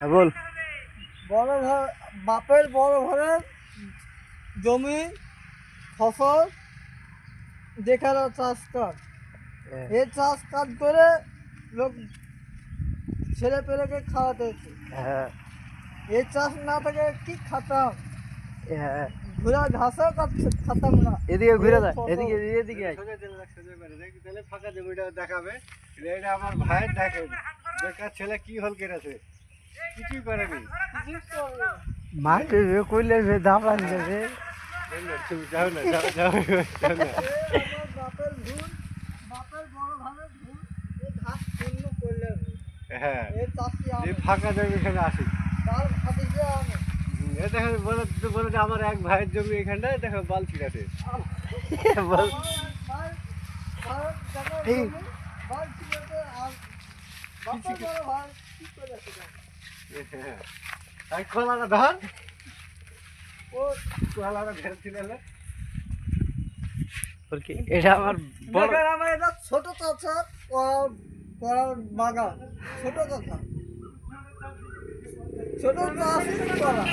হ্যাঁ বল। বড় ঘর, বাপের বড় ঘরের জমি ফসল যেখানে চাষ কাজ, এই চাষ কাজ করে লোক ছেলে পেলেকে খাওয়াতে হচ্ছে। হ্যাঁ এই চাষ না থাকে কি খাতাম, হ্যাঁ ঘোরা ঘাসও খাতাম না। এদিকে ঘুরে যায়, ফসল। এদিকে এদিকে আয়। তাহলে ফাঁকা জমিটা দেখাবে। এটা আমার ভাই দেখে বেকার ছেলে কি হল কেটেছে, কিছুই করেনি। মাঠে কইলে দাম লাগবে। তুমি যাও না, যাও যাও যাও না। আমার বাপের ভুল, বাপের বড় ভাইয়ের ভুল, এই ঘাস পূর্ণ করলে হবে। হ্যাঁ, এই চাষি এই আমি, ফাঁকা জমি এখানে আসি। তার ভাতিজে আমি। এ দেখো বলে যে আমার এক ভাইয়ের জমি এখানটায় দেখো বাল ছিঁড়াছে। বল। আমার ভারত জায়গায় এই। জমি, বাল ছিঁড়েছে আর বাপের বড় ভাই কি করেছে জানো? আর কলাটা ধর, ও কলাটা ধরে ছিঁড়ালে। এটা আমার বড়। দেখেন আমার এটা ছোট চাচা করার বাগান, ছোট চাচা, ছোট চাষ করা।